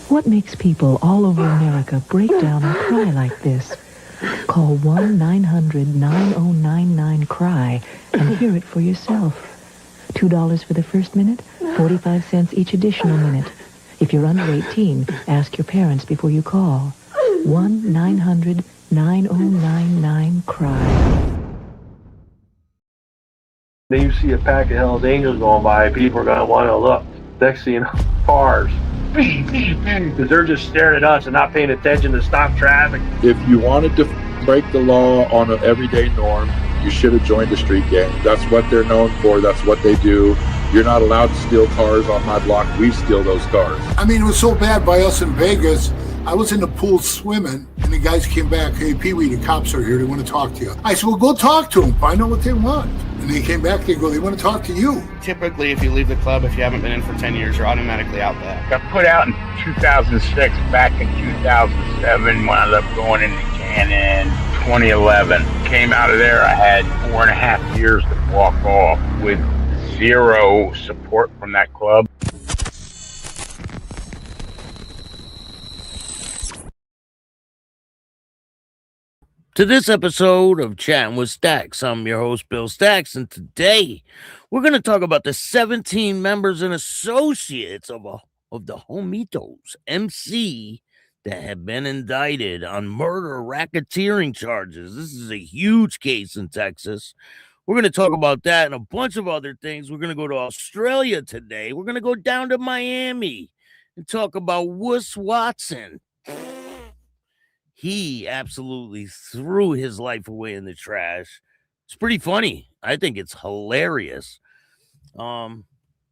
What makes people all over America break down and cry like this? Call 1-900-9099-CRY and hear it for yourself. $2 for the first minute, 45 cents each additional minute. If you're under 18, ask your parents before you call. 1-900-9099-CRY. Then you see a pack of Hell's Angels going by, people are going to want to look. Next thing you know, cars. Because they're just staring at us and not paying attention to stop traffic. If you wanted to break the law on an everyday norm, you should have joined the street gang. That's what they're known for. That's what they do. You're not allowed to steal cars on my block. We steal those cars. I mean, it was so bad by us in Vegas. I was in the pool swimming, and the guys came back. Hey, Pee-wee, the cops are here. They want to talk to you. I said, well, go talk to them. Find out what they want. And they came back. They go, they want to talk to you. Typically, if you leave the club, if you haven't been in for 10 years, you're automatically out back. Got put out in 2006. Back in 2007, wound up going into Cannon. 2011. Came out of there. I had 4.5 years to walk off with zero support from that club. To this episode of Chatting with Stacks. I'm your host, Bill Stacks, and today we're going to talk about the 17 members and associates of the Homitos MC that have been indicted on murder racketeering charges. This is a huge case in Texas. We're going to talk about that and a bunch of other things. We're going to go to Australia today. We're going to go down to Miami and talk about Wes Watson. He absolutely threw his life away in the trash. It's pretty funny. I think it's hilarious. And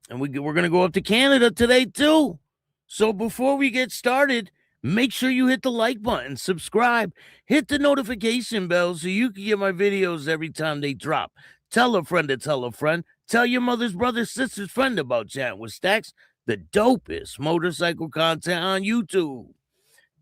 we're going to go up to Canada today, too. So before we get started, make sure you hit the like button, subscribe, hit the notification bell so you can get my videos every time they drop. Tell a friend to tell a friend. Tell your mother's brother, sister's friend about Chatting with Stacks, the dopest motorcycle content on YouTube.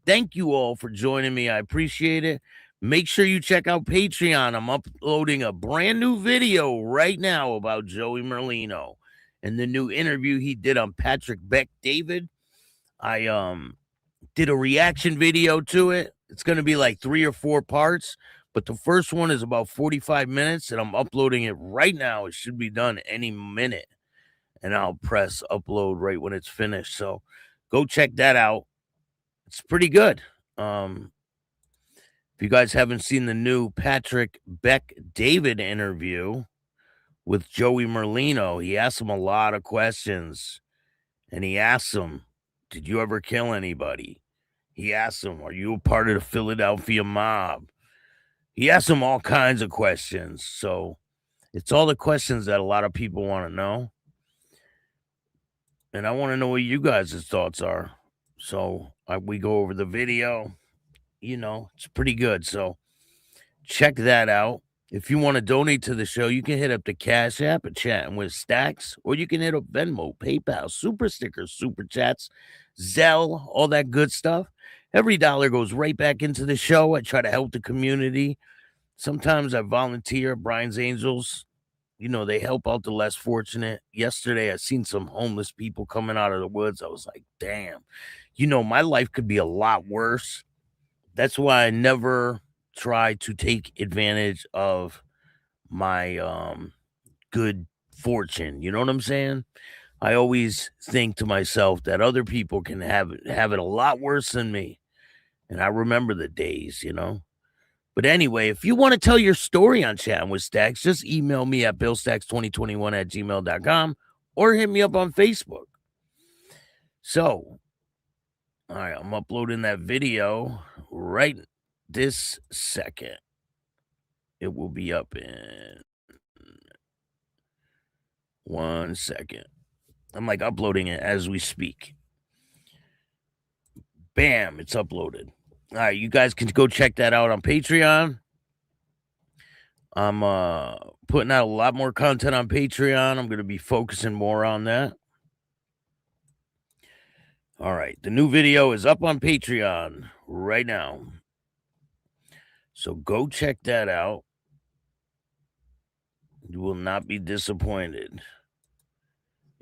Thank you all for joining me. I appreciate it. Make sure you check out Patreon. I'm uploading a brand new video right now about Joey Merlino and the new interview he did on Patrick Bet-David. I did a reaction video to it. It's going to be like 3 or 4 parts, but the first one is about 45 minutes, and I'm uploading it right now. It should be done any minute, and I'll press upload right when it's finished. So go check that out. It's pretty good. If you guys haven't seen the new Patrick Bet-David interview with Joey Merlino, he asked him a lot of questions. And he asked him, did you ever kill anybody? He asked him, are you a part of the Philadelphia mob? He asked him all kinds of questions. So it's all the questions that a lot of people want to know. And I want to know what you guys' thoughts are. So we go over the video, it's pretty good. So check that out. If you want to donate to the show, you can hit up the Cash App at Chatting with Stacks, or you can hit up Venmo, PayPal, Super Stickers, Super Chats, Zelle, all that good stuff. Every dollar goes right back into the show. I try to help the community. Sometimes I volunteer. Brian's Angels, they help out the less fortunate. Yesterday, I seen some homeless people coming out of the woods. I was like, damn. My life could be a lot worse. That's why I never try to take advantage of my good fortune. You know what I'm saying? I always think to myself that other people can have it a lot worse than me. And I remember the days, But anyway, if you want to tell your story on Chatting with Stacks, just email me at billstacks2021@gmail.com or hit me up on Facebook. So, all right, I'm uploading that video right this second. It will be up in 1 second. I'm like uploading it as we speak. Bam, it's uploaded. All right, you guys can go check that out on Patreon. I'm putting out a lot more content on Patreon. I'm going to be focusing more on that. All right, the new video is up on Patreon right now. So go check that out. You will not be disappointed.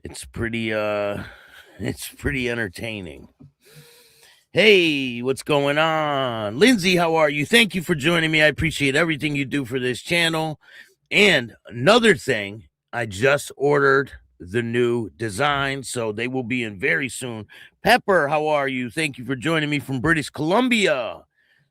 It's pretty entertaining. Hey, what's going on? Lindsay, how are you? Thank you for joining me. I appreciate everything you do for this channel. And another thing, I just ordered the new design, so they will be in very soon. Pepper, how are you? Thank you for joining me from British Columbia.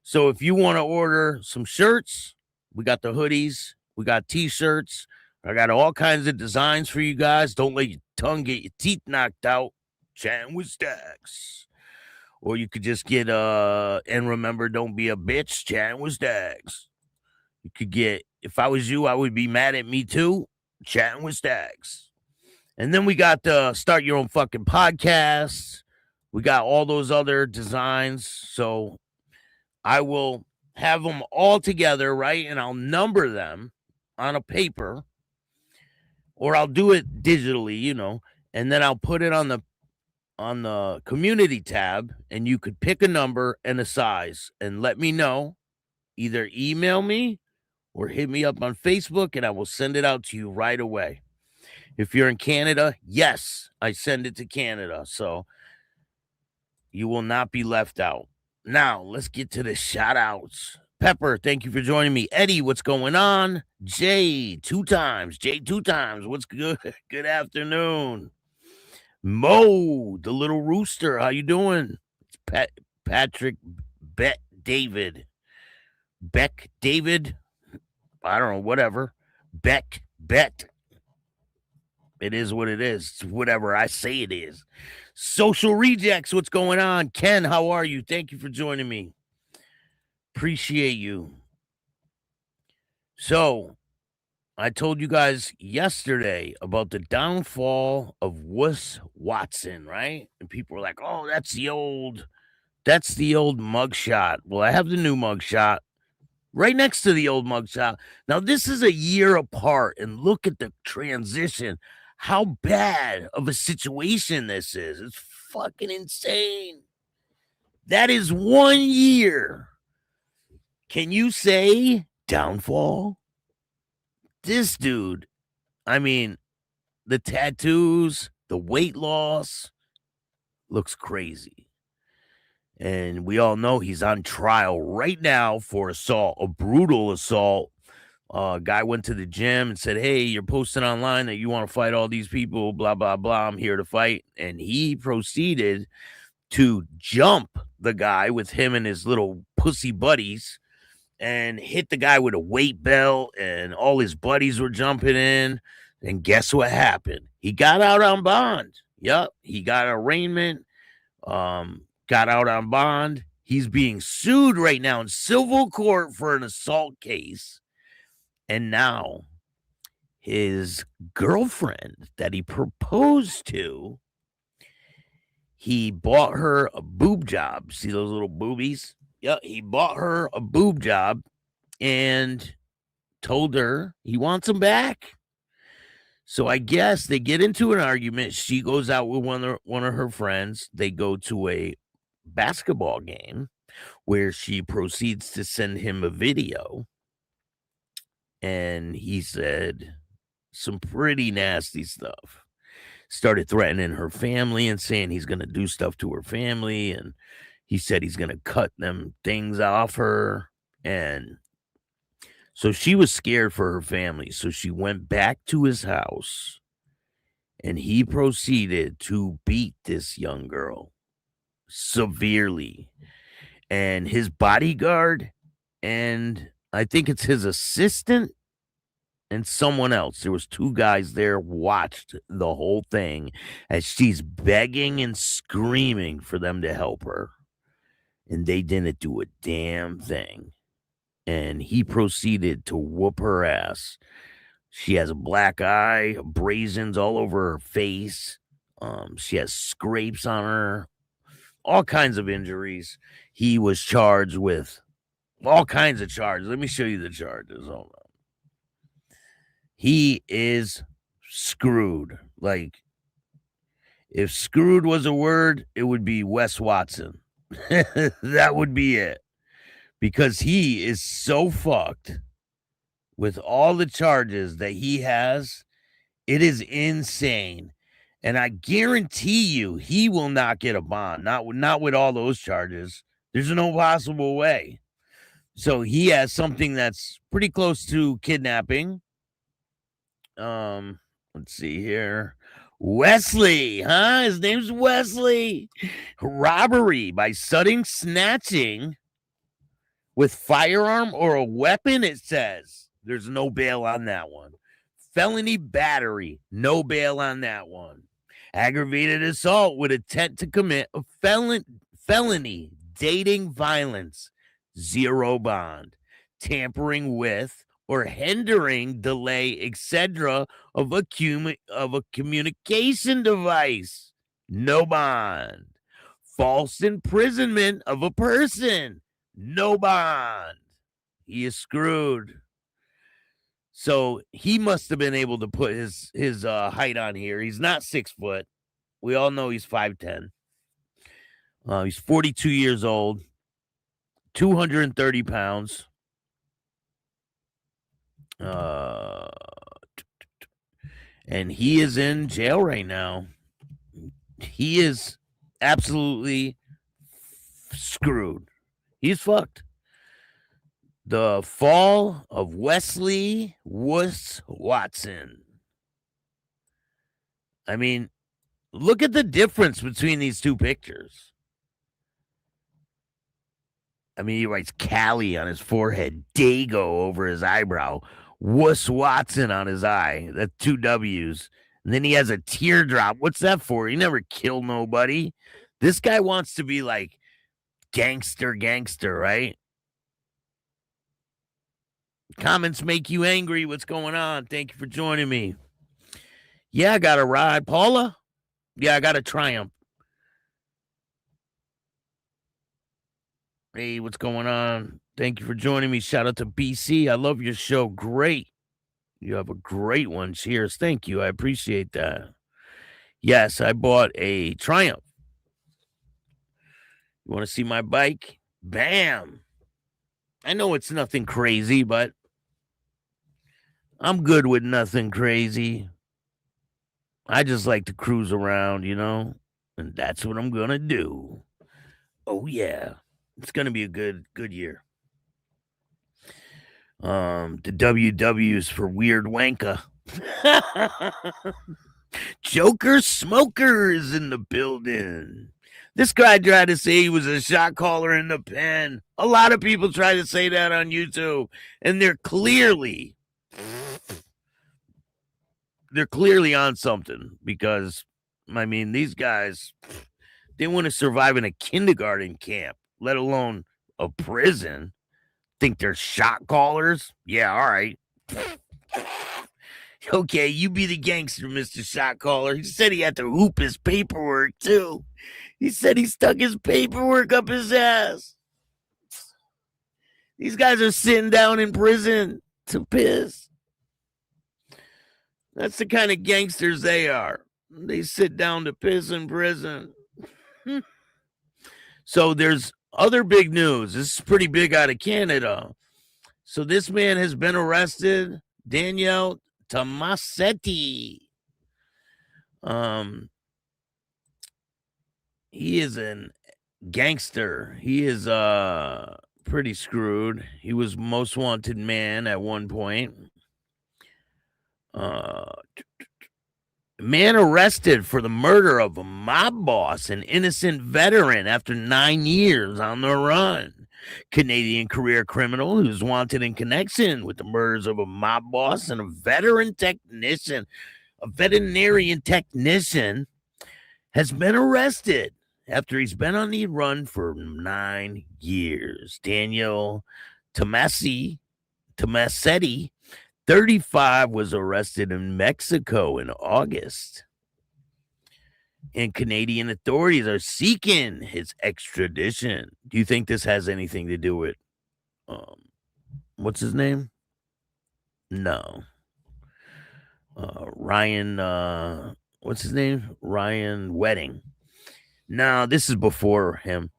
So if you want to order some shirts, we got the hoodies, we got t-shirts. I got all kinds of designs for you guys. Don't let your tongue get your teeth knocked out. Chatting with Stacks. Or you could just get and remember, don't be a bitch, chatting with Stacks. You could get, if I was you, I would be mad at me too, chatting with Stacks. And then we got the start your own fucking podcast. We got all those other designs. So I will have them all together, right? And I'll number them on a paper, or I'll do it digitally, you know, and then I'll put it on the community tab, and you could pick a number and a size and let me know. Either email me or hit me up on Facebook, and I will send it out to you right away. If you're in Canada, yes, I send it to Canada, so you will not be left out. Now, let's get to the shout-outs. Pepper, thank you for joining me. Eddie, what's going on? Jay, two times, what's good? Good afternoon. Mo, the little rooster, how you doing? Patrick Beck David. I don't know, whatever. Bet. It is what it is. It's whatever I say it is. Social Rejects, what's going on? Ken, how are you? Thank you for joining me. Appreciate you. So, I told you guys yesterday about the downfall of Wes Watson, right? And people were like, oh, that's the old mugshot. Well, I have the new mugshot right next to the old mugshot. Now, this is a year apart, and look at the transition. How bad of a situation this is. It's fucking insane. That is 1 year. Can you say downfall? This dude, I mean, the tattoos, the weight loss, looks crazy. And we all know he's on trial right now for assault, a brutal assault. Guy went to the gym and said, hey, you're posting online that you want to fight all these people, blah, blah, blah. I'm here to fight. And he proceeded to jump the guy with him and his little pussy buddies and hit the guy with a weight belt, and all his buddies were jumping in. And guess what happened? He got out on bond. Yep, he got arraignment, got out on bond. He's being sued right now in civil court for an assault case. And now his girlfriend that he proposed to, he bought her a boob job. See those little boobies? Yeah, he bought her a boob job and told her he wants them back. So I guess they get into an argument. She goes out with one of her friends. They go to a basketball game where she proceeds to send him a video. And he said some pretty nasty stuff. Started threatening her family and saying he's going to do stuff to her family. And he said he's going to cut them things off her. And so she was scared for her family. So she went back to his house and he proceeded to beat this young girl severely. And his bodyguard, and I think it's his assistant and someone else, there was two guys there, watched the whole thing as she's begging and screaming for them to help her. And they didn't do a damn thing. And he proceeded to whoop her ass. She has a black eye, abrasions all over her face. She has scrapes on her, all kinds of injuries. He was charged with all kinds of charges. Let me show you the charges. Hold on. He is screwed. Like, if screwed was a word, it would be Wes Watson. That would be it. Because he is so fucked with all the charges that he has. It is insane. And I guarantee you he will not get a bond. Not with all those charges. There's no possible way. So he has something that's pretty close to kidnapping. Let's see here. Wesley, huh? His name's Wesley. Robbery by sudden snatching with firearm or a weapon, it says. There's no bail on that one. Felony battery, no bail on that one. Aggravated assault with intent to commit a felony, dating violence, 0 bond. Tampering with or hindering, delay, etc. of a communication device, no bond. False imprisonment of a person, no bond. He is screwed. So he must have been able to put his height on here. He's not 6 foot. We all know he's 5'10". He's 42 years old, 230 pounds. And he is in jail right now. He is absolutely screwed. He's fucked. The fall of Wesley Wes Watson. I mean, look at the difference between these two pictures. I mean, he writes Cali on his forehead, Dago over his eyebrow, Wes Watson on his eye. That's 2 W's. And then he has a teardrop. What's that for? He never killed nobody. This guy wants to be like gangster, right? Comments make you angry. What's going on? Thank you for joining me. Yeah, I got a ride. Paula? Yeah, I got a Triumph. Hey, what's going on? Thank you for joining me. Shout out to BC. I love your show. Great. You have a great one. Cheers. Thank you. I appreciate that. Yes, I bought a Triumph. You want to see my bike? Bam. I know it's nothing crazy, but I'm good with nothing crazy. I just like to cruise around, you know, and that's what I'm going to do. Oh, yeah. It's going to be a good year. The WW's for Weird Wanka. Joker Smoker is in the building. This guy tried to say he was a shot caller in the pen. A lot of people try to say that on YouTube, and they're clearly on something, because, I mean, these guys, they want to survive in a kindergarten camp, let alone a prison. Think they're shot callers? Yeah, all right. Okay, you be the gangster, Mr. Shot Caller. He said he had to hoop his paperwork, too. He said he stuck his paperwork up his ass. These guys are sitting down in prison to piss. That's the kind of gangsters they are. They sit down to piss in prison. So there's other big news. This is pretty big out of Canada. So this man has been arrested. Daniel Tomassetti. He is a gangster. He is pretty screwed. He was most wanted man at one point. Man arrested for the murder of a mob boss, an innocent veteran, after 9 years on the run. Canadian career criminal who's wanted in connection with the murders of a mob boss and a veterinarian technician, has been arrested after he's been on the run for 9 years. Daniel Tomassetti, 35, was arrested in Mexico in August. And Canadian authorities are seeking his extradition. Do you think this has anything to do with, what's his name? No. What's his name? Ryan Wedding. No, this is before him.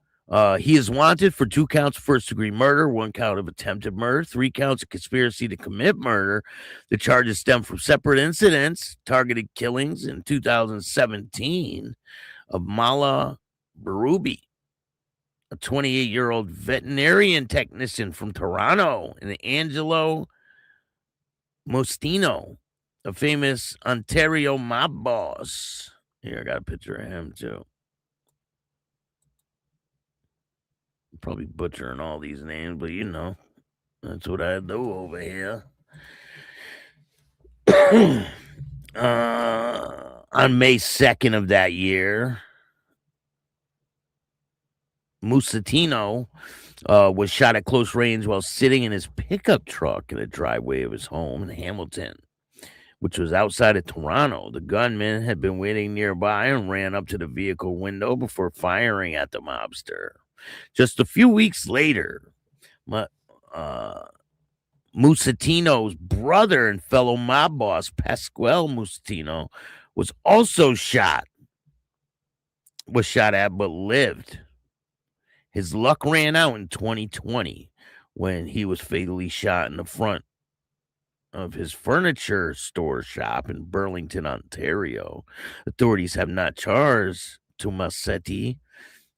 He is wanted for 2 counts of first-degree murder, 1 count of attempted murder, 3 counts of conspiracy to commit murder. The charges stem from separate incidents, targeted killings in 2017 of Mala Barubi, a 28-year-old veterinarian technician from Toronto, and Angelo Mostino, a famous Ontario mob boss. Here, I got a picture of him, too. Probably butchering all these names, but you know, that's what I do over here. On May 2nd of that year, Musatino was shot at close range while sitting in his pickup truck in the driveway of his home in Hamilton, which was outside of Toronto. The gunman had been waiting nearby and ran up to the vehicle window before firing at the mobster. Just a few weeks later, Musatino's brother and fellow mob boss, Pasquale Musatino, was shot at but lived. His luck ran out in 2020 when he was fatally shot in the front of his furniture store shop in Burlington, Ontario. Authorities have not charged Tomassetti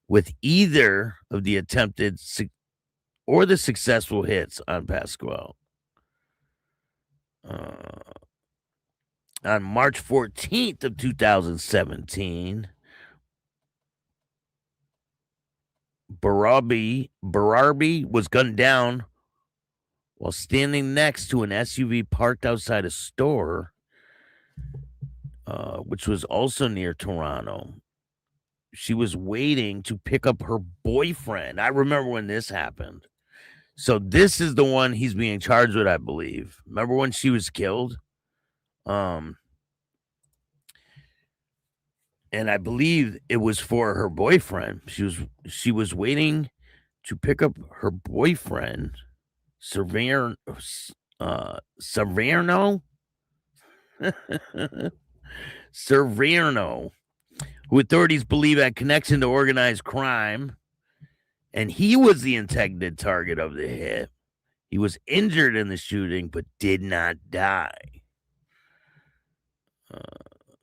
with either of the attempted or the successful hits on Pasquale. On March 14th of 2017, Bararbi was gunned down while standing next to an SUV parked outside a store, which was also near Toronto. She was waiting to pick up her boyfriend. I remember when this happened. So this is the one he's being charged with, I believe. Remember when she was killed? And I believe it was for her boyfriend. She was waiting to pick up her boyfriend, Saverno. Saverno, who authorities believe had connection to organized crime, and he was the intended target of the hit. He was injured in the shooting, but did not die.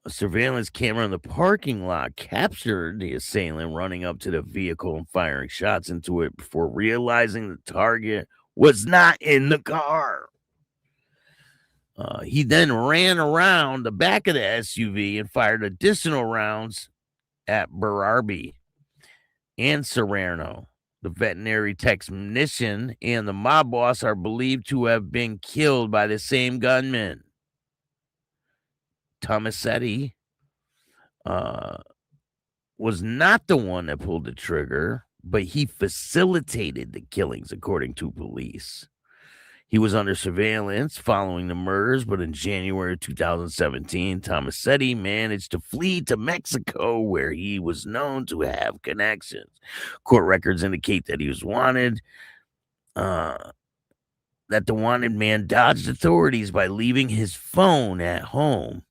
A surveillance camera in the parking lot captured the assailant running up to the vehicle and firing shots into it before realizing the target was not in the car. He then ran around the back of the SUV and fired additional rounds at Bararbi and Serrano. The veterinary technician and the mob boss are believed to have been killed by the same gunman. Tomassetti was not the one that pulled the trigger, but he facilitated the killings, according to police. He was under surveillance following the murders, but in January 2017, Tomassetti managed to flee to Mexico, where he was known to have connections. Court records indicate that he was wanted, that the wanted man dodged authorities by leaving his phone at home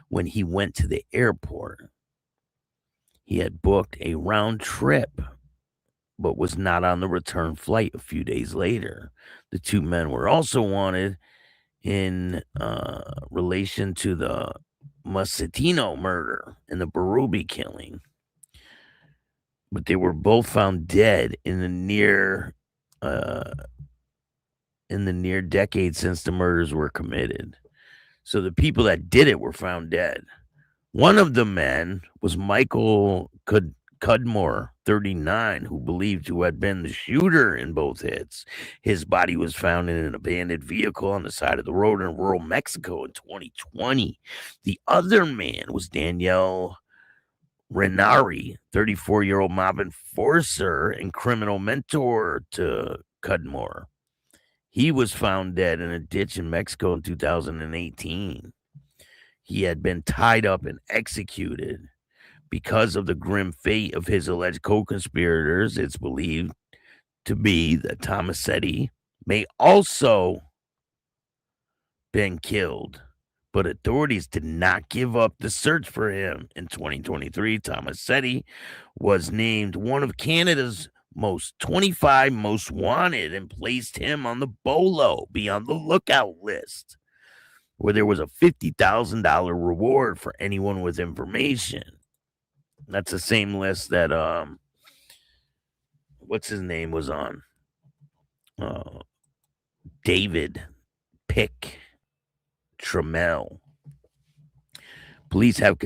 when he went to the airport. He had booked a round trip, but was not on the return flight a few days later. The two men were also wanted in relation to the Musatino murder and the Barubi killing, but they were both found dead in the near decade since the murders were committed. So the people that did it were found dead. One of the men was Michael Cudmore, 39, who believed to have been the shooter in both hits. His body was found in an abandoned vehicle on the side of the road in rural Mexico in 2020. The other man was Daniel Renari, 34-year-old mob enforcer and criminal mentor to Cudmore. He was found dead in a ditch in Mexico in 2018. He had been tied up and executed. Because of the grim fate of his alleged co-conspirators, it's believed to be that Tomassetti may also been killed, but authorities did not give up the search for him. In 2023, Tomassetti was named one of Canada's most 25 most wanted and placed him on the BOLO, be on the lookout list, where there was a $50,000 reward for anyone with information. That's the same list that what's his name was on. David Pick Trammell. Police have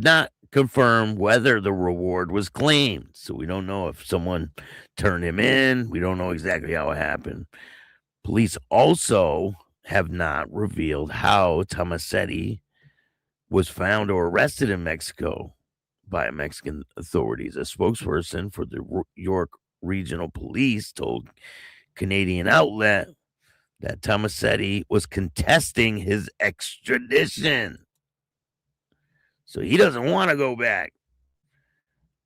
not confirmed whether the reward was claimed. So we don't know if someone turned him in. We don't know exactly how it happened. Police also have not revealed how Tomassetti was found or arrested in Mexico by Mexican authorities. A spokesperson for the York Regional Police told Canadian outlet that Tomassetti was contesting his extradition. So he doesn't want to go back.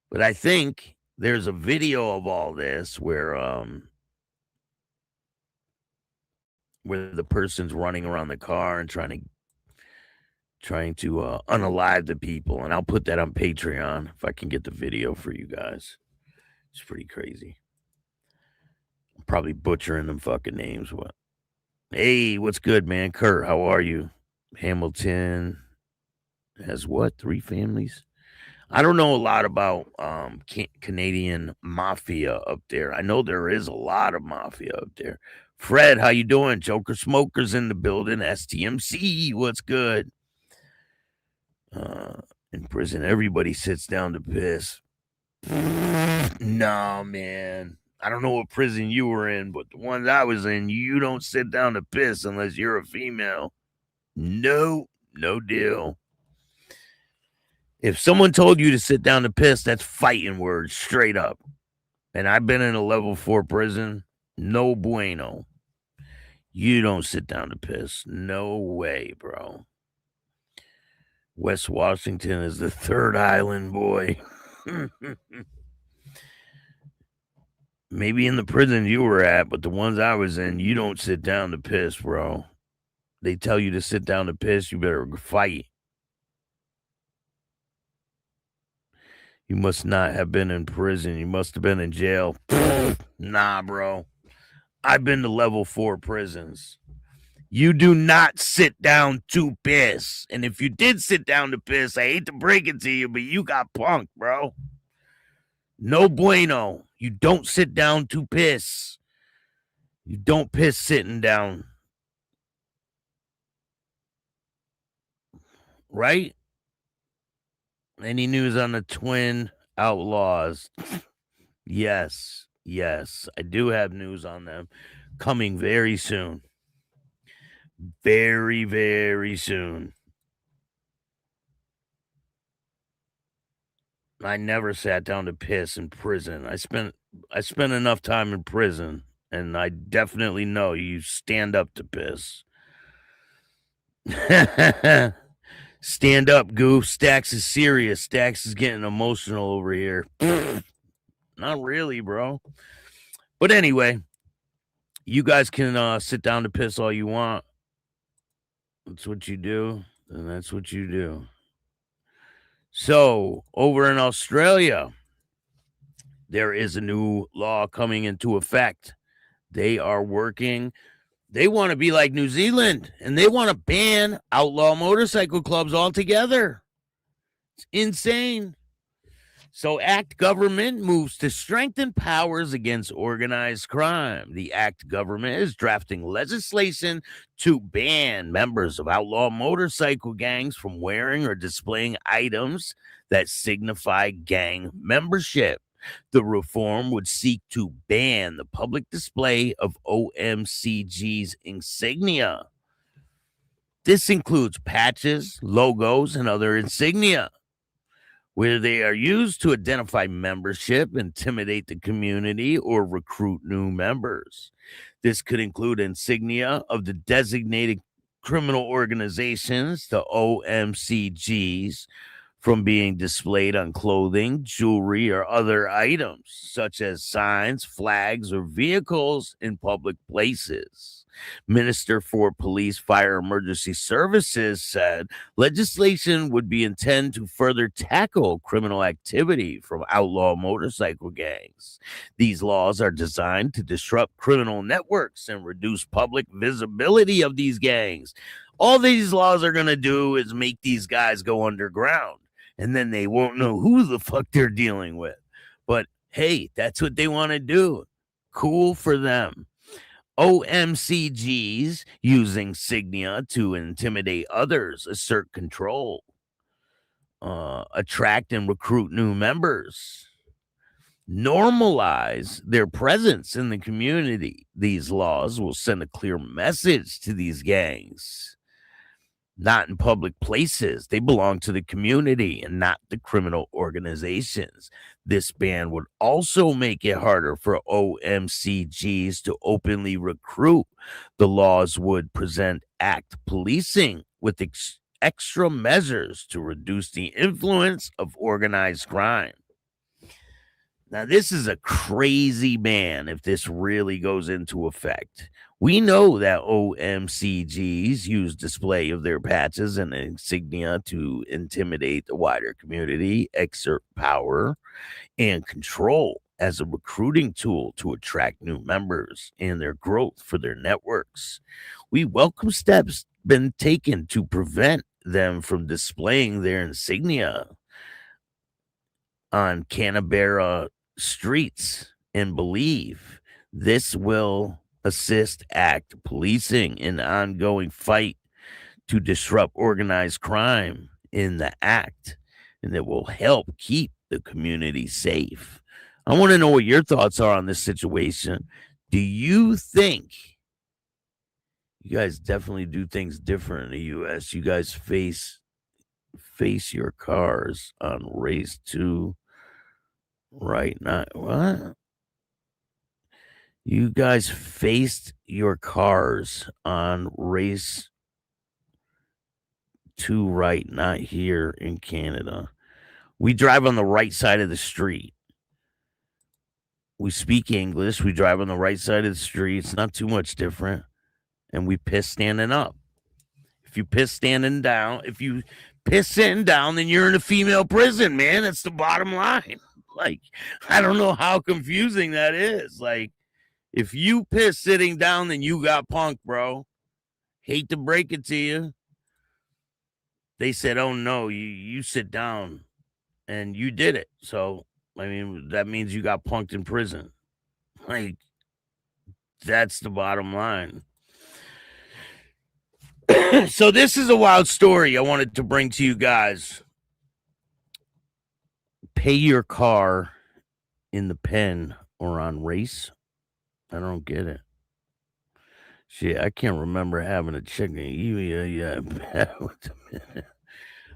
But I think there's a video of all this where the person's running around the car and trying to unalive the people. And I'll put that on Patreon if I can get the video for you guys. It's pretty crazy. I'm probably butchering them fucking names. What? Hey, what's good, man? Kurt, how are you? Hamilton has what? 3 families? I don't know a lot about Canadian mafia up there. I know there is a lot of mafia up there. Fred, how you doing? Joker Smokers in the building. STMC, what's good? In prison, everybody sits down to piss. No, man. I don't know what prison you were in, but the ones I was in, you don't sit down to piss unless you're a female. No deal. If someone told you to sit down to piss, that's fighting words, straight up. And I've been in a level 4 prison. No bueno. You don't sit down to piss. No way, bro. Wes Washington is the third island boy. Maybe in the prison you were at, but the ones I was in, you don't sit down to piss, bro. They tell you to sit down to piss, you better fight. You must not have been in prison. You must have been in jail. Nah, bro. I've been to level 4 prisons. You do not sit down to piss. And if you did sit down to piss, I hate to break it to you, but you got punked, bro. No bueno. You don't sit down to piss. You don't piss sitting down. Right? Any news on the twin outlaws? Yes. I do have news on them coming very soon. Very, very soon. I never sat down to piss in prison. I spent enough time in prison, and I definitely know you stand up to piss. Stand up, goof. Stacks is serious. Stacks is getting emotional over here. Not really, bro. But anyway, you guys can sit down to piss all you want. That's what you do, and that's what you do. So, over in Australia, there is a new law coming into effect. They are working. They want to be like New Zealand, and they want to ban outlaw motorcycle clubs altogether. It's insane. So ACT government moves to strengthen powers against organized crime. The ACT government is drafting legislation to ban members of outlaw motorcycle gangs from wearing or displaying items that signify gang membership. The reform would seek to ban the public display of OMCG's insignia. This includes patches, logos, and other insignia, where they are used to identify membership, intimidate the community, or recruit new members. This could include insignia of the designated criminal organizations, the OMCGs, from being displayed on clothing, jewelry, or other items, such as signs, flags, or vehicles in public places. Minister for Police, Fire, Emergency Services said legislation would be intended to further tackle criminal activity from outlaw motorcycle gangs. These laws are designed to disrupt criminal networks and reduce public visibility of these gangs. All these laws are going to do is make these guys go underground, and then they won't know who the fuck they're dealing with. But hey, that's what they want to do. Cool for them. OMCGs use insignia to intimidate others, assert control, attract and recruit new members, normalize their presence in the community. These laws will send a clear message to these gangs. Not in public places. They belong to the community and not the criminal organizations. This ban would also make it harder for OMCGs to openly recruit. The laws would present act policing with extra measures to reduce the influence of organized crime. Now, this is a crazy ban if this really goes into effect. We know that OMCGs use display of their patches and insignia to intimidate the wider community, exert power and control as a recruiting tool to attract new members and their growth for their networks. We welcome steps been taken to prevent them from displaying their insignia on Canberra streets and believe this will assist act policing in the ongoing fight to disrupt organized crime in the act, and it will help keep the community safe. I want to know what your thoughts are on this situation. Do you think you guys definitely do things different in the U.S.? You guys face your cars on race 2 right now. What? You guys faced your cars on race 2 right, not here in Canada. We drive on the right side of the street. We speak English. We drive on the right side of the street. It's not too much different. And we piss standing up. If you piss standing down, if you piss sitting down, then you're in a female prison, man. That's the bottom line. Like, I don't know how confusing that is. Like, if you piss sitting down, then you got punked, bro. Hate to break it to you. They said, oh, no, you sit down. And you did it. So, I mean, that means you got punked in prison. Like, that's the bottom line. So this is a wild story I wanted to bring to you guys. Pay your car in the pen or on race. I don't get it. Shit, I can't remember having a chicken. Yeah.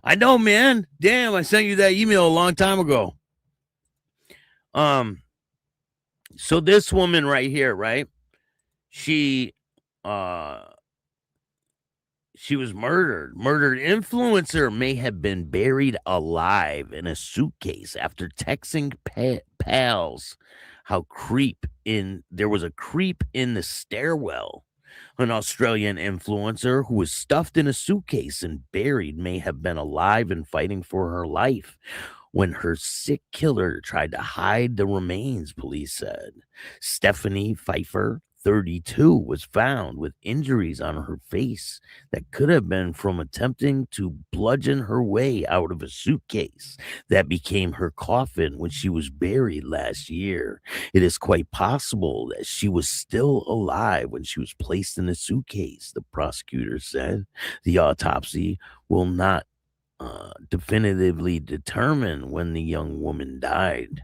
I know, man. Damn, I sent you that email a long time ago. So this woman right here, right? She was murdered. Murdered influencer may have been buried alive in a suitcase after texting pals how there was a creep in the stairwell. An Australian influencer who was stuffed in a suitcase and buried may have been alive and fighting for her life when her sick killer tried to hide the remains, police said. Stephanie Pfeiffer, 32, was found with injuries on her face that could have been from attempting to bludgeon her way out of a suitcase that became her coffin when she was buried last year. It is quite possible that she was still alive when she was placed in the suitcase, the prosecutor said. The autopsy will not definitively determine when the young woman died.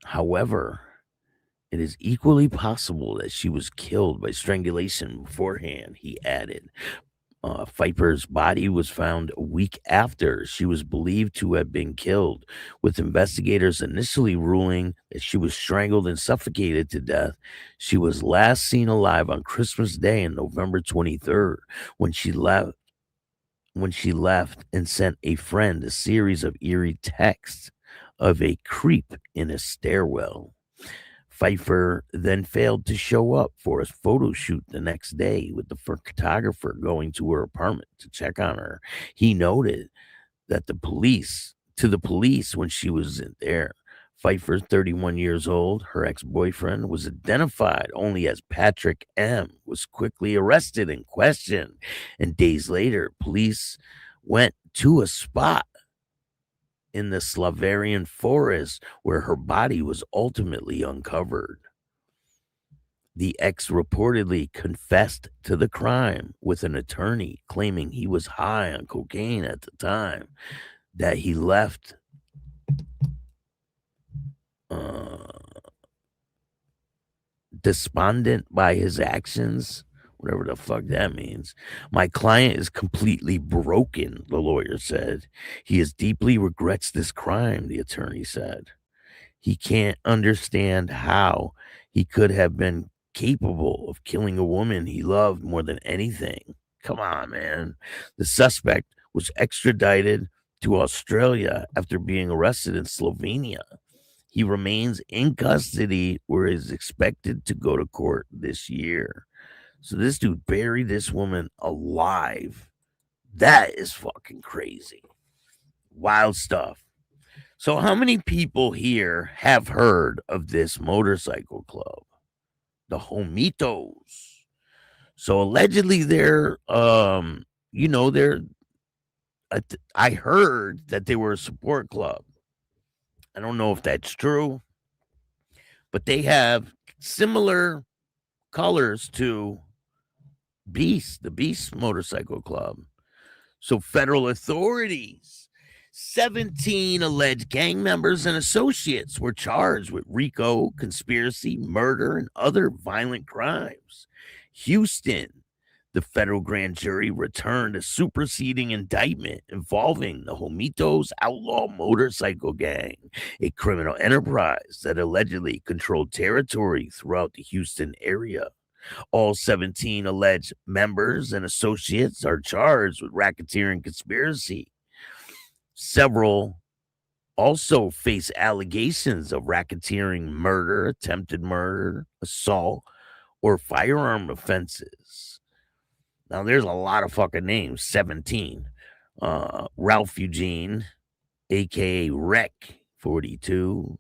However, it is equally possible that she was killed by strangulation beforehand, he added. Pfeiffer's body was found a week after she was believed to have been killed, with investigators initially ruling that she was strangled and suffocated to death. She was last seen alive on Christmas Day on November 23rd when she left and sent a friend a series of eerie texts of a creep in a stairwell. Pfeiffer then failed to show up for his photo shoot the next day, with the photographer going to her apartment to check on her. He noted that the police when she wasn't there. Pfeiffer, 31 years old, her ex-boyfriend, was identified only as Patrick M., was quickly arrested and questioned. And days later, police went to a spot in the Slavarian forest where her body was ultimately uncovered. The ex reportedly confessed to the crime with an attorney, claiming he was high on cocaine at the time that he left. Despondent by his actions, whatever the fuck that means. My client is completely broken, the lawyer said. He deeply regrets this crime, the attorney said. He can't understand how he could have been capable of killing a woman he loved more than anything. Come on, man. The suspect was extradited to Australia after being arrested in Slovenia. He remains in custody where he is expected to go to court this year. So this dude buried this woman alive. That is fucking crazy. Wild stuff. So how many people here have heard of this motorcycle club? The Homitos. So allegedly they're, I heard that they were a support club. I don't know if that's true, but they have similar colors to the Beast Motorcycle Club. So federal authorities, 17 alleged gang members and associates were charged with RICO, conspiracy, murder, and other violent crimes. Houston, the federal grand jury returned a superseding indictment involving the Homitos outlaw motorcycle gang, a criminal enterprise that allegedly controlled territory throughout the Houston area. All 17 alleged members and associates are charged with racketeering conspiracy. Several also face allegations of racketeering, murder, attempted murder, assault, or firearm offenses. Now, there's a lot of fucking names, 17. Ralph Eugene, a.k.a. Wreck, 42,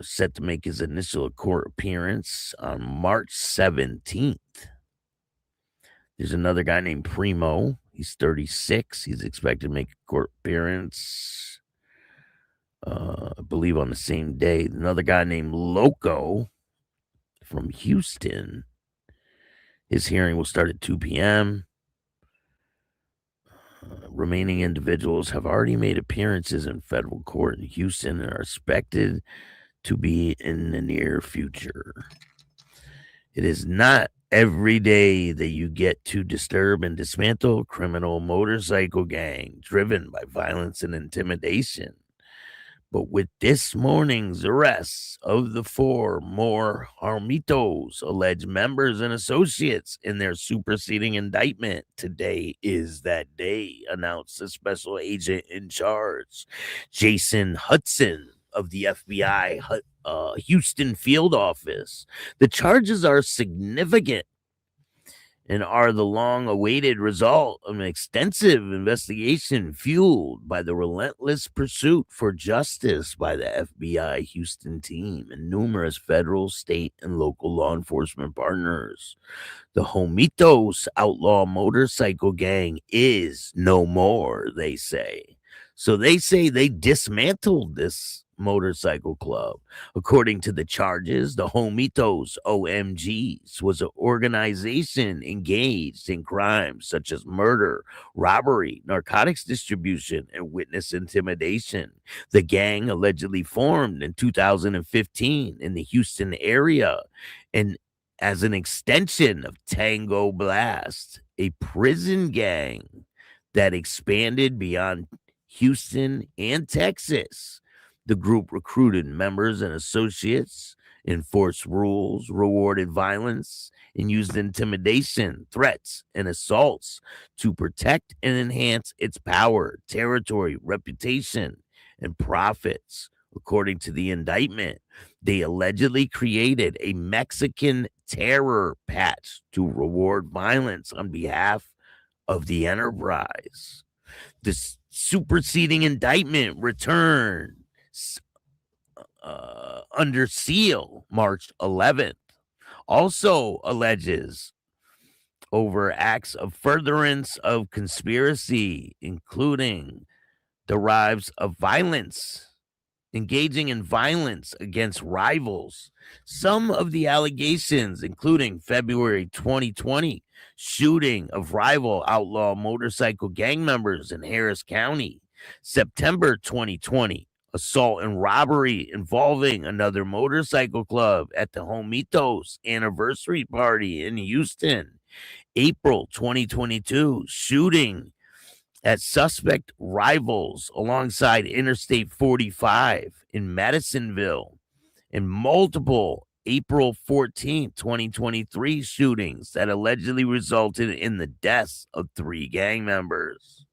set to make his initial court appearance on March 17th. There's another guy named Primo. He's 36. He's expected to make a court appearance, I believe, on the same day. Another guy named Loco from Houston. His hearing will start at 2 p.m. Remaining individuals have already made appearances in federal court in Houston and are expected to be in the near future. It is not every day that you get to disturb and dismantle a criminal motorcycle gang driven by violence and intimidation. But with this morning's arrests of the 4 more Homitos alleged members and associates in their superseding indictment, today is that day, announced the special agent in charge, Jason Hudson of the FBI Houston field office. The charges are significant and are the long-awaited result of an extensive investigation fueled by the relentless pursuit for justice by the FBI Houston team and numerous federal, state, and local law enforcement partners. The Homitos outlaw motorcycle gang is no more, they say. So they say they dismantled this motorcycle club. According to the charges, the Homitos OMGs was an organization engaged in crimes such as murder, robbery, narcotics distribution, and witness intimidation. The gang allegedly formed in 2015 in the Houston area and as an extension of Tango Blast, a prison gang that expanded beyond Houston and Texas. The group recruited members and associates, enforced rules, rewarded violence, and used intimidation, threats, and assaults to protect and enhance its power, territory, reputation, and profits. According to the indictment, They allegedly created a Mexican terror patch to reward violence on behalf of the enterprise. This superseding indictment returned under seal March 11th. Also alleges over acts of furtherance of conspiracy, including derives of violence, engaging in violence against rivals. Some of the allegations, including February 2020 shooting of rival outlaw motorcycle gang members in Harris County, September 2020 assault and robbery involving another motorcycle club at the Homitos anniversary party in Houston, April 2022 shooting at suspect rivals alongside Interstate 45 in Madisonville, and multiple April 14, 2023 shootings that allegedly resulted in the deaths of 3 gang members.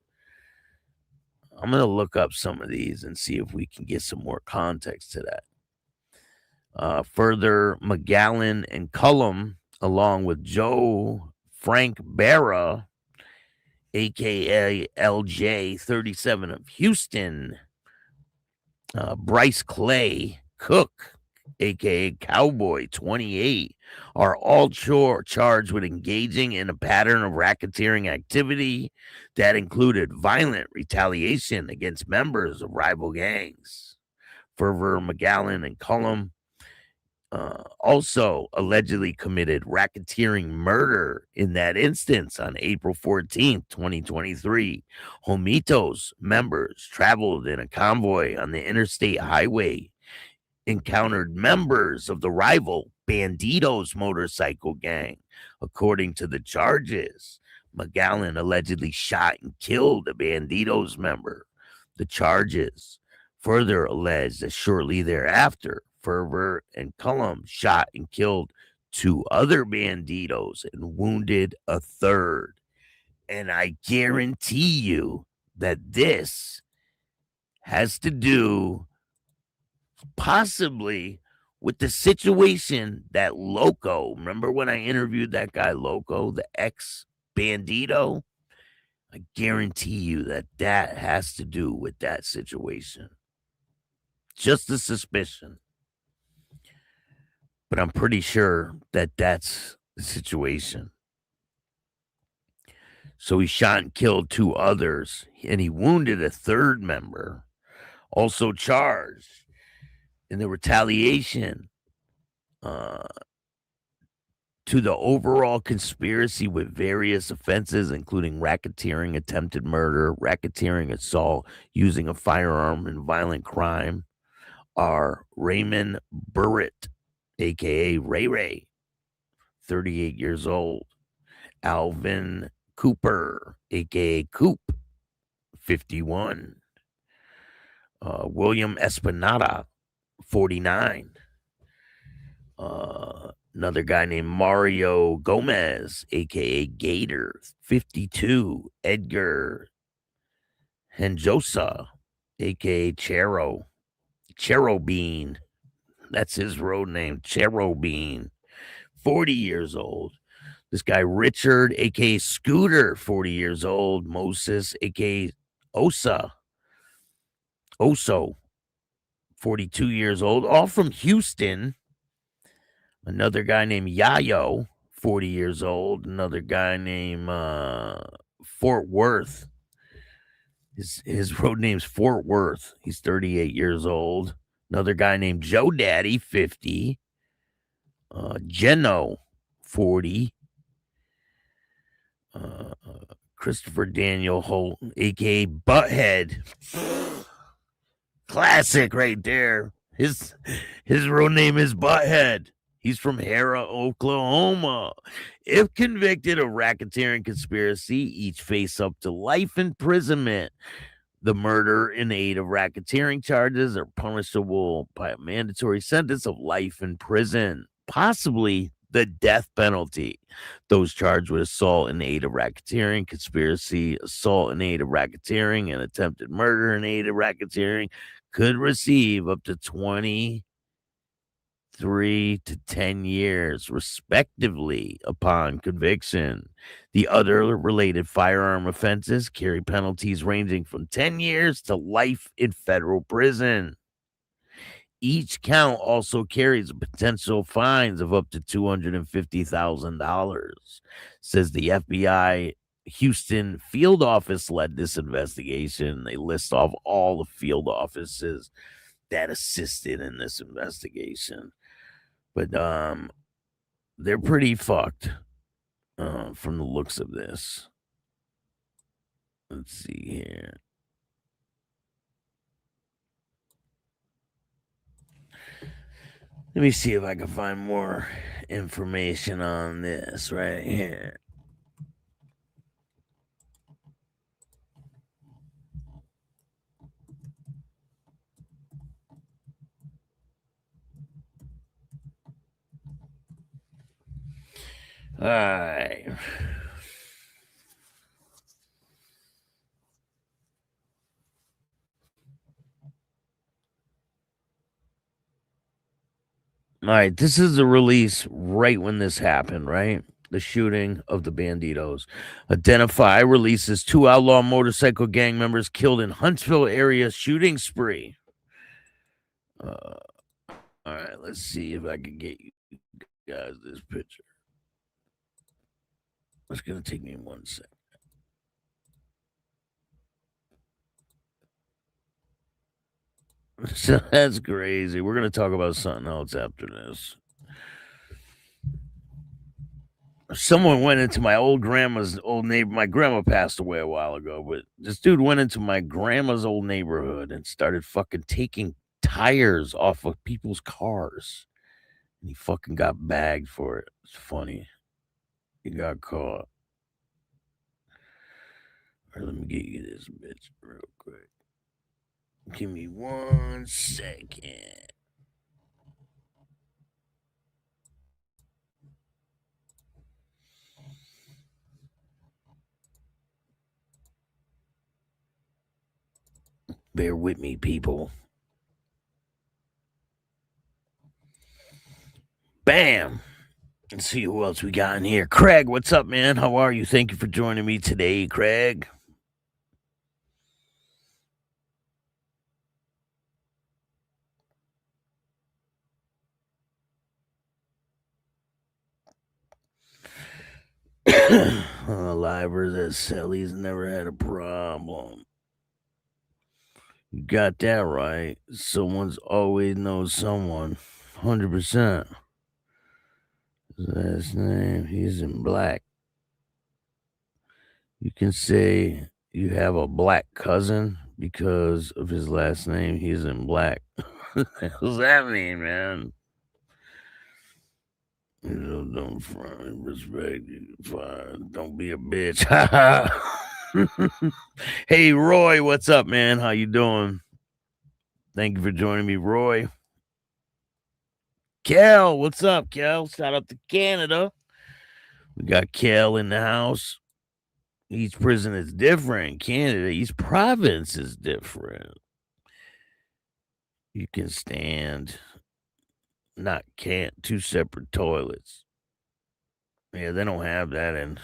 I'm going to look up some of these and see if we can get some more context to that. Further, McGowan and Cullum, along with Joe Frank Barra, a.k.a. LJ, 37 of Houston, Bryce Clay Cook, a.k.a. Cowboy, 28, are all charged with engaging in a pattern of racketeering activity that included violent retaliation against members of rival gangs. Fervor, McGowan, and Cullum also allegedly committed racketeering murder in that instance on April 14th, 2023. Homitos members traveled in a convoy on the interstate highway, encountered members of the rival Bandidos motorcycle gang. According to the charges, McGowan allegedly shot and killed a Bandidos member. The charges further allege that shortly thereafter, Fervor and Cullum shot and killed 2 other Bandidos and wounded a 3rd. And I guarantee you that this has to do possibly with the situation that Loco, remember when I interviewed that guy Loco, the ex-Bandito? I guarantee you that that has to do with that situation. Just a suspicion. But I'm pretty sure that that's the situation. So he shot and killed 2 others, and he wounded a 3rd member, also charged in the retaliation to the overall conspiracy with various offenses, including racketeering, attempted murder, racketeering, assault, using a firearm, and violent crime, are Raymond Burritt, a.k.a. Ray Ray, 38 years old. Alvin Cooper, a.k.a. Coop, 51. William Espinada, 49. Another guy named Mario Gomez, a.k.a. Gator, 52. Edgar Henjosa, a.k.a. Chero Bean. That's his road name, Chero Bean, 40 years old. This guy, Richard, a.k.a. Scooter, 40 years old. Moses, a.k.a. Oso, 42 years old. All from Houston. Another guy named Yayo, 40 years old. Another guy named Fort Worth. His road name's Fort Worth. He's 38 years old. Another guy named Joe Daddy, 50. Geno, 40. Christopher Daniel Holt, a.k.a. Butthead. Classic right there. His real name is Butthead. He's from Hera, Oklahoma. If convicted of racketeering conspiracy, each face up to life imprisonment. The murder in aid of racketeering charges are punishable by a mandatory sentence of life in prison, possibly the death penalty. Those charged with assault in aid of racketeering, conspiracy, assault in aid of racketeering, and attempted murder in aid of racketeering could receive up to 20 3 to 10 years, respectively, upon conviction. The other related firearm offenses carry penalties ranging from 10 years to life in federal prison. Each count also carries potential fines of up to $250,000. Says the FBI Houston field office led this investigation. They list off all the field offices that assisted in this investigation. But they're pretty fucked from the looks of this. Let's see here. Let me see if I can find more information on this right here. All right. All right, this is the release right when this happened, right? The shooting of the Bandidos. Identify releases 2 outlaw motorcycle gang members killed in Huntsville area shooting spree. All right, let's see if I can get you guys this picture. It's going to take me 1 second. So that's crazy. We're going to talk about something else after this. Someone went into my old grandma's old neighbor. My grandma passed away a while ago, but this dude went into my grandma's old neighborhood and started fucking taking tires off of people's cars. And he fucking got bagged for it. It's funny. He got caught. All right, let me get you this bitch real quick. Give me 1 second. Bear with me, people. Bam. Let's see who else we got in here. Craig, what's up, man? How are you? Thank you for joining me today, Craig. Livers at Sally's never had a problem. You got that right. Someone's always knows someone. 100%. His last name, he's in black. You can say you have a black cousin because of his last name, he's in black. What does that mean, man? You know, don't front, respect you, fine. Don't be a bitch. Hey, Roy, what's up, man? How you doing? Thank you for joining me, Roy. Kel, what's up, Kel? Shout out to Canada. We got Kel in the house. Each prison is different. In Canada, each province is different. You can stand... Not can't, 2 separate toilets. Yeah, they don't have that in.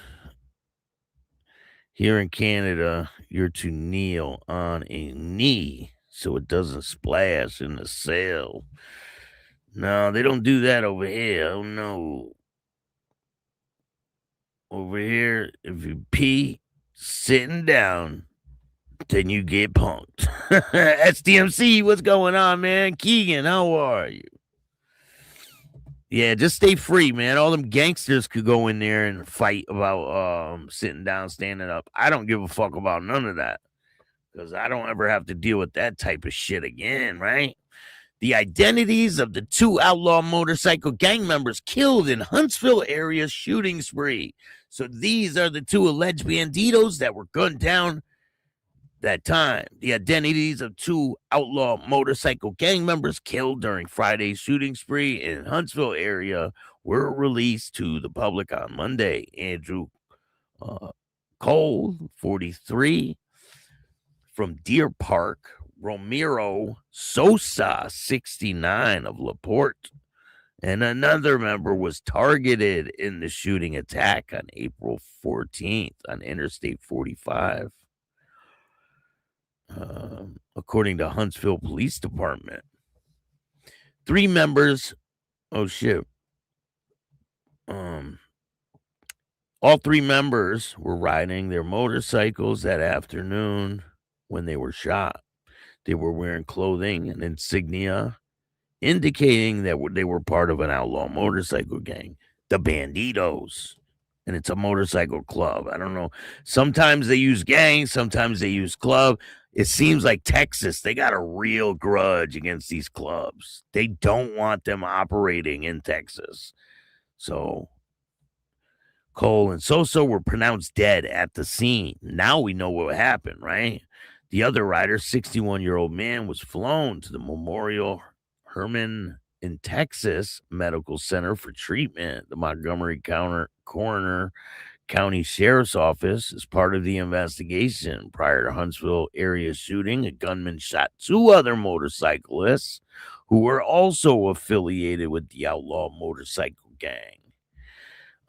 Here in Canada, you're to kneel on a knee so it doesn't splash in the cell. No, they don't do that over here. Oh, no. Over here, if you pee sitting down, then you get punked. SDMC, what's going on, man? Keegan, how are you? Yeah, just stay free, man. All them gangsters could go in there and fight about sitting down, standing up. I don't give a fuck about none of that because I don't ever have to deal with that type of shit again, right? The identities of the 2 outlaw motorcycle gang members killed in Huntsville area shooting spree. So these are the 2 alleged banditos that were gunned down that time. The identities of 2 outlaw motorcycle gang members killed during Friday's shooting spree in Huntsville area were released to the public on Monday. Andrew Cole, 43, from Deer Park. Romero Sosa, 69, of LaPorte. And another member was targeted in the shooting attack on April 14th on Interstate 45. According to Huntsville Police Department. 3 members, oh shit. All 3 members were riding their motorcycles that afternoon when they were shot. They were wearing clothing and insignia indicating that they were part of an outlaw motorcycle gang, the Bandidos. And it's a motorcycle club. I don't know. Sometimes they use gangs, sometimes they use club. It seems like Texas, they got a real grudge against these clubs. They don't want them operating in Texas. So Cole and Sosa were pronounced dead at the scene. Now we know what happened, right? The other rider, 61-year-old man, was flown to the Memorial Hermann in Texas Medical Center for treatment. The Montgomery Coroner County Sheriff's Office is part of the investigation. Prior to Huntsville area shooting, a gunman shot 2 other motorcyclists who were also affiliated with the outlaw motorcycle gang.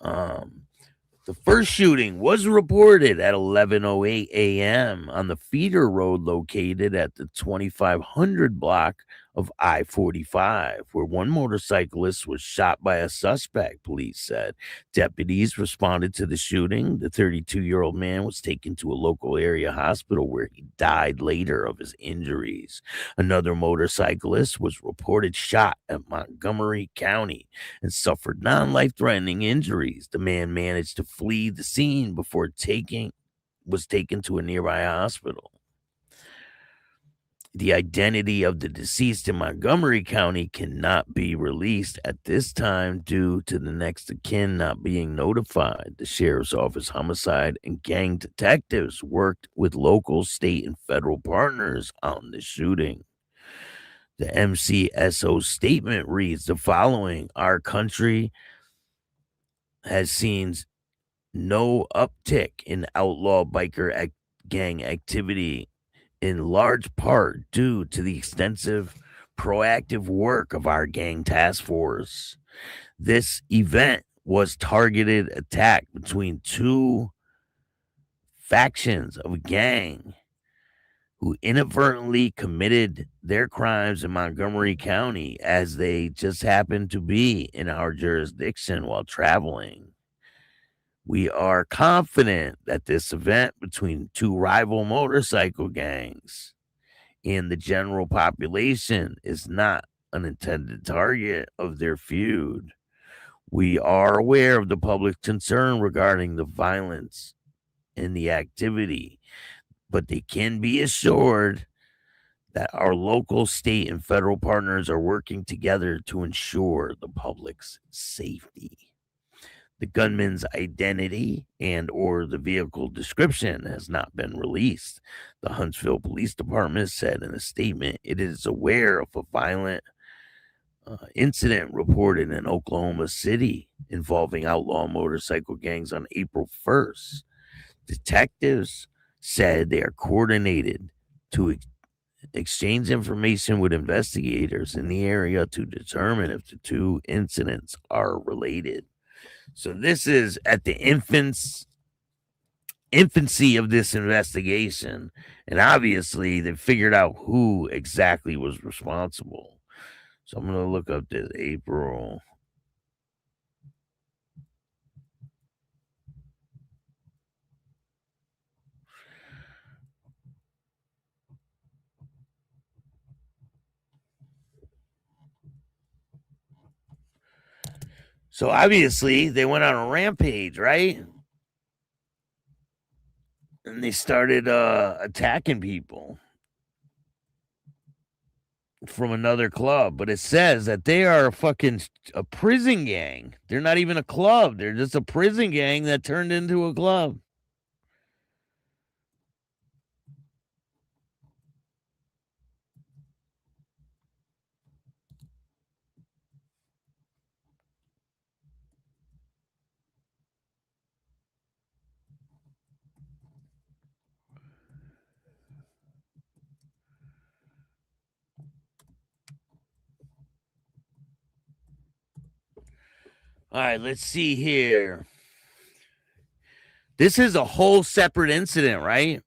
The first shooting was reported at 11:08 a.m. on the feeder road located at the 2500 block of I-45, where one motorcyclist was shot by a suspect, police said. Deputies responded to the shooting. The 32-year-old man was taken to a local area hospital where he died later of his injuries. Another motorcyclist was reported shot at Montgomery County and suffered non-life-threatening injuries. The man managed to flee the scene before was taken to a nearby hospital. The identity of the deceased in Montgomery County cannot be released at this time due to the next of kin not being notified. The sheriff's office, homicide, and gang detectives worked with local, state, and federal partners on the shooting. The MCSO statement reads the following: our country has seen no uptick in outlaw biker gang activity, in large part due to the extensive proactive work of our gang task force. This event was targeted attack between 2 factions of a gang who inadvertently committed their crimes in Montgomery County as they just happened to be in our jurisdiction while traveling. We are confident that this event between 2 rival motorcycle gangs and the general population is not an intended target of their feud. We are aware of the public concern regarding the violence and the activity, but they can be assured that our local, state, and federal partners are working together to ensure the public's safety. The gunman's identity and or the vehicle description has not been released. The Huntsville Police Department said in a statement it is aware of a violent incident reported in Oklahoma City involving outlaw motorcycle gangs on April 1st. Detectives said they are coordinated to exchange information with investigators in the area to determine if the 2 incidents are related. So this is at the infancy of this investigation, and obviously they figured out who exactly was responsible. So I'm going to look up this April. So obviously they went on a rampage, right? And they started attacking people from another club. But it says that they are a prison gang. They're not even a club. They're just a prison gang that turned into a club. All right, let's see here. This is a whole separate incident, right?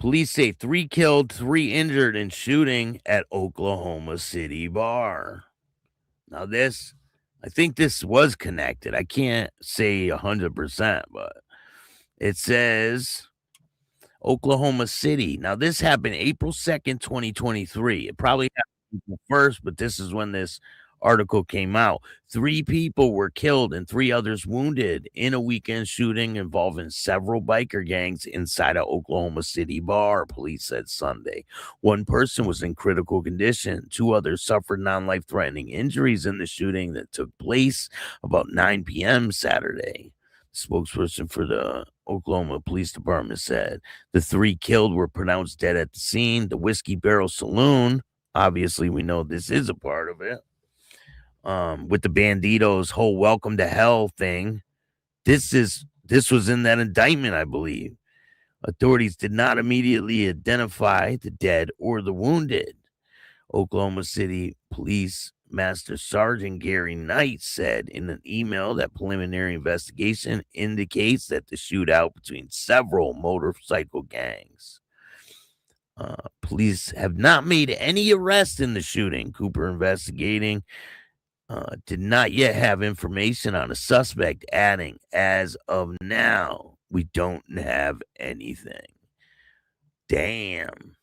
Police say 3 killed, 3 injured in shooting at Oklahoma City bar. Now this, I think this was connected. I can't say 100%, but it says Oklahoma City. Now this happened April 2nd, 2023. It probably happened April 1st, but this is when this article came out. 3 people were killed and 3 others wounded in a weekend shooting involving several biker gangs inside an Oklahoma City bar, police said Sunday. 1 person was in critical condition. 2 others suffered non-life-threatening injuries in the shooting that took place about 9 p.m. Saturday. The spokesperson for the Oklahoma Police Department said the 3 killed were pronounced dead at the scene. The Whiskey Barrel Saloon, obviously we know this is a part of it, with the Bandidos whole welcome to hell thing. This was in that indictment, I believe. Authorities did not immediately identify the dead or the wounded. Oklahoma City Police Master Sergeant Gary Knight said in an email that preliminary investigation indicates that the shootout between several motorcycle gangs. Police have not made any arrests in the shooting. Cooper investigating did not yet have information on a suspect, adding, as of now, we don't have anything. Damn.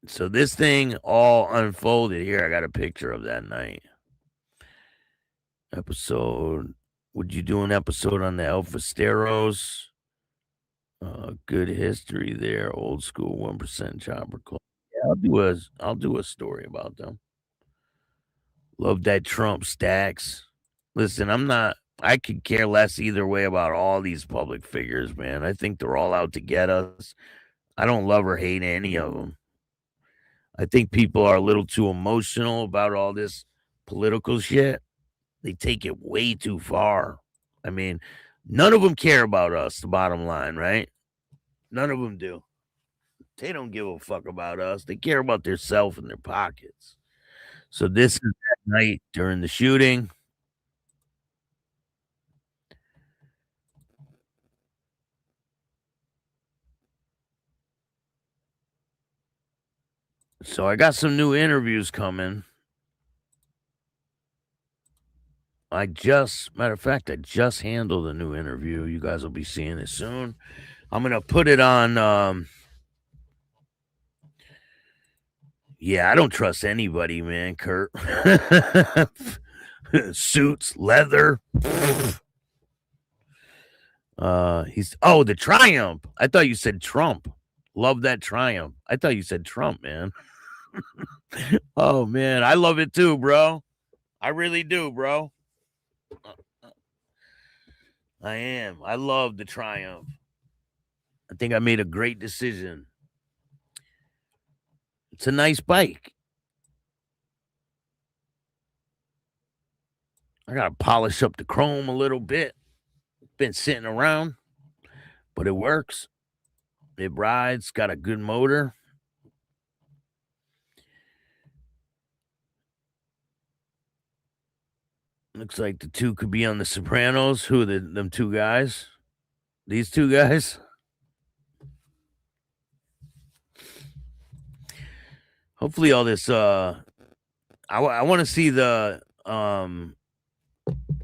So this thing all unfolded here. I got a picture of that night. Episode. Would you do an episode on the Alphasteros? Good history there. Old school 1% chopper club. Yeah, I'll do a story about them. Love that Trump stacks. Listen, I could care less either way about all these public figures, man. I think they're all out to get us. I don't love or hate any of them. I think people are a little too emotional about all this political shit. They take it way too far. I mean, none of them care about us, the bottom line, right? None of them do. They don't give a fuck about us. They care about themselves and their pockets. So this is that night during the shooting. So I got some new interviews coming. Matter of fact, I just handled a new interview. You guys will be seeing it soon. I'm going to put it on. Yeah, I don't trust anybody, man, Kurt. Suits, leather. The Triumph. I thought you said Trump. Love that Triumph. I thought you said Trump, man. Oh, man, I love it too, bro. I really do, bro. I am. I love the Triumph. I think I made a great decision. It's a nice bike. I got to polish up the chrome a little bit. Been sitting around, but it works. It rides, got a good motor. Looks like the 2 could be on The Sopranos. Who are them 2 guys? These 2 guys? Hopefully all this, I want to see the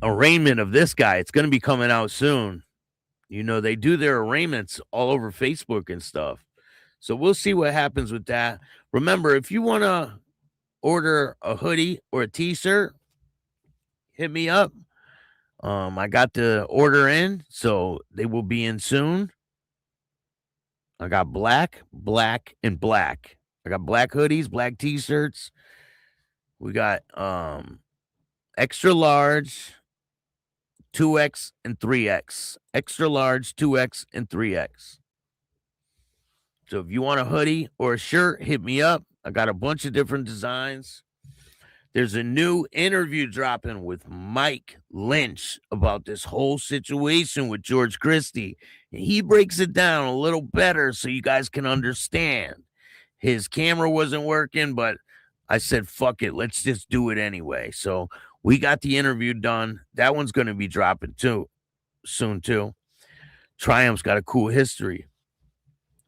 arraignment of this guy. It's going to be coming out soon. You know, they do their arraignments all over Facebook and stuff. So we'll see what happens with that. Remember, if you want to order a hoodie or a t-shirt, hit me up. I got the order in, so they will be in soon. I got black, and black. I got black hoodies, black t-shirts. We got extra large, 2X, and 3X. Extra large, 2X, and 3X. So if you want a hoodie or a shirt, hit me up. I got a bunch of different designs. There's a new interview dropping with Mike Lynch about this whole situation with George Christie. And he breaks it down a little better so you guys can understand. His camera wasn't working, but I said, fuck it, let's just do it anyway. So we got the interview done. That one's going to be dropping soon too. Triumph's got a cool history.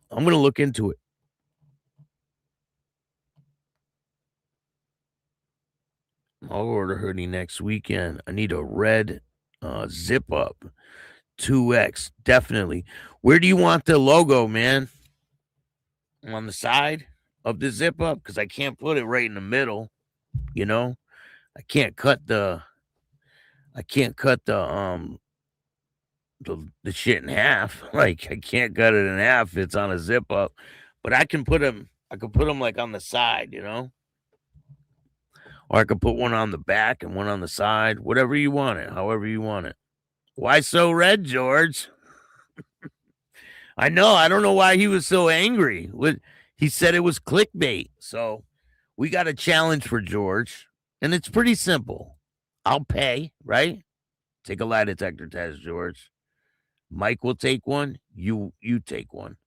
I'm going to look into it. I'll order hoodie next weekend. I need a red zip up 2X. Definitely. Where do you want the logo, man? On the side of the zip up? Because I can't put it right in the middle. You know? I can't cut the shit in half. Like, I can't cut it in half. It's on a zip up. But I can put them like on the side, you know? Or I could put one on the back and one on the side. Whatever you want it. However you want it. Why so red, George? I know. I don't know why he was so angry. He said it was clickbait. So we got a challenge for George. And it's pretty simple. I'll pay, right? Take a lie detector test, George. Mike will take one. You take one.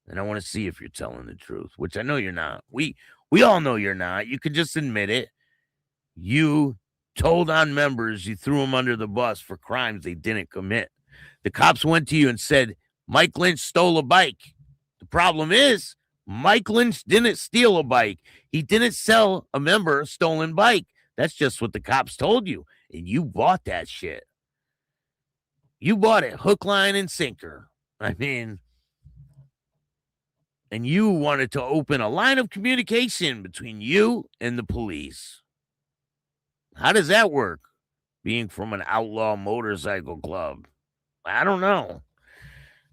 And I want to see if you're telling the truth, which I know you're not. We all know you're not. You could just admit it. You told on members you threw them under the bus for crimes they didn't commit. The cops went to you and said, Mike Lynch stole a bike. The problem is, Mike Lynch didn't steal a bike. He didn't sell a member a stolen bike. That's just what the cops told you. And you bought that shit. You bought it hook, line, and sinker. I mean, and you wanted to open a line of communication between you and the police. How does that work? Being from an outlaw motorcycle club. I don't know.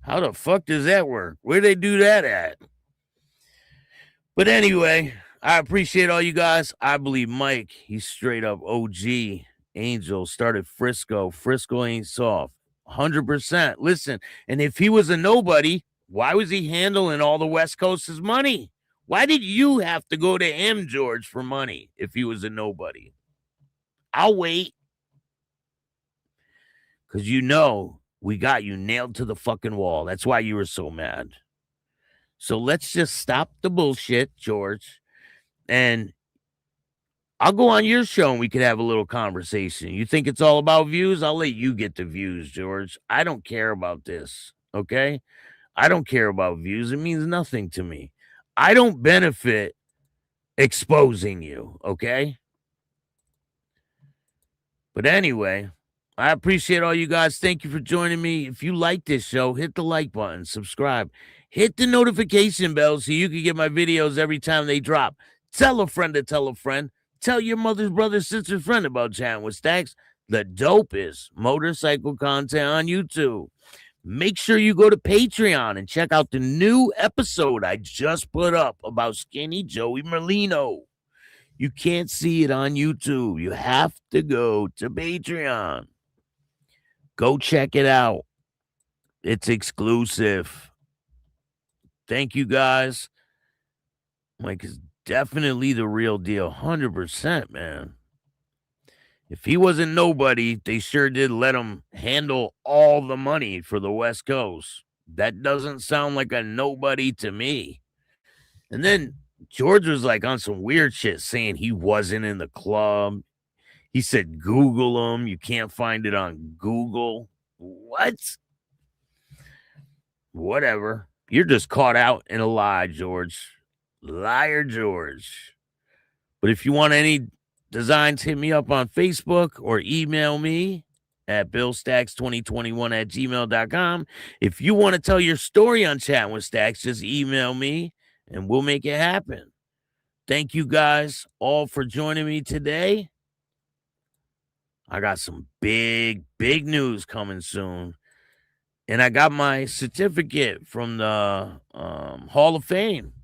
How the fuck does that work? Where they do that at? But anyway, I appreciate all you guys. I believe Mike, he's straight up OG. Angel started Frisco. Frisco ain't soft. 100%. Listen, and if he was a nobody, why was he handling all the West Coast's money? Why did you have to go to him, George, for money if he was a nobody? I'll wait. Because you know we got you nailed to the fucking wall. That's why you were so mad. So let's just stop the bullshit, George. And I'll go on your show and we could have a little conversation. You think it's all about views? I'll let you get the views, George. I don't care about this, okay? I don't care about views. It means nothing to me. I don't benefit exposing you, okay? But anyway, I appreciate all you guys. Thank you for joining me. If you like this show, hit the like button, subscribe, hit the notification bell so you can get my videos every time they drop. Tell a friend to tell a friend. Tell your mother's brother, sister's friend about Chatting with Stacks, the dopest motorcycle content on YouTube. Make sure you go to Patreon and check out the new episode I just put up about Skinny Joey Merlino. You can't see it on YouTube. You have to go to Patreon. Go check it out. It's exclusive. Thank you, guys. Mike is definitely the real deal. 100%, man. If he wasn't nobody, they sure did let him handle all the money for the West Coast. That doesn't sound like a nobody to me. And then George was like on some weird shit saying he wasn't in the club. He said, Google him. You can't find it on Google. What? Whatever. You're just caught out in a lie, George. Liar, George. But if you want any designs, hit me up on Facebook or email me at billstacks2021@gmail.com. If you want to tell your story on Chatting with Stacks, just email me and we'll make it happen. Thank you guys all for joining me today. I got some big news coming soon. And I got my certificate from the Hall of Fame.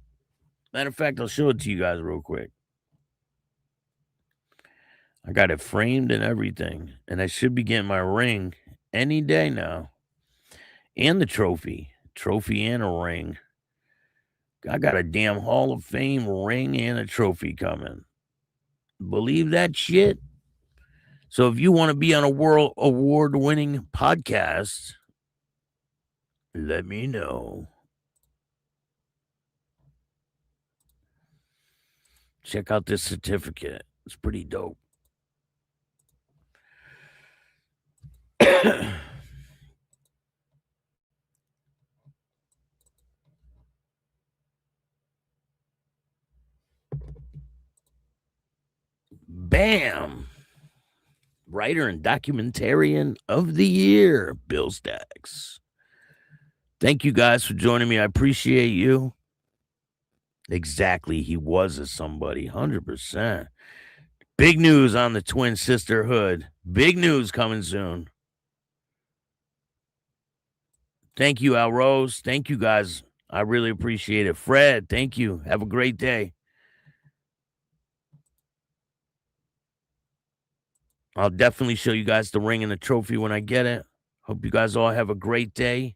Matter of fact, I'll show it to you guys real quick. I got it framed and everything. And I should be getting my ring any day now. And the trophy. Trophy and a ring. I got a damn Hall of Fame ring and a trophy coming. Believe that shit? So if you want to be on a world award-winning podcast, let me know. Check out this certificate. It's pretty dope. Bam! Writer and documentarian of the year, Bill Stacks. Thank you guys for joining me. I appreciate you. Exactly. He was a somebody. 100%. Big news on the twin sisterhood. Big news coming soon. Thank you, Al Rose. Thank you, guys. I really appreciate it. Fred, thank you. Have a great day. I'll definitely show you guys the ring and the trophy when I get it. Hope you guys all have a great day,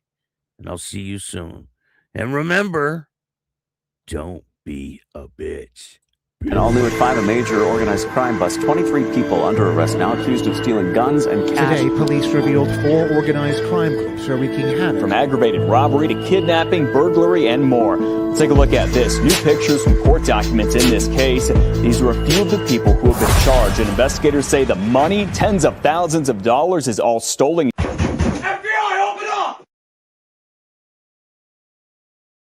and I'll see you soon. And remember, don't be a bitch. And all new at 5, a major organized crime bust. 23 people under arrest now accused of stealing guns and cash. Today, police revealed 4 organized crime groups are wreaking havoc. From aggravated robbery to kidnapping, burglary, and more. Let's take a look at this. New pictures from court documents in this case. These are a few of the people who have been charged, and investigators say the money, tens of thousands of dollars, is all stolen.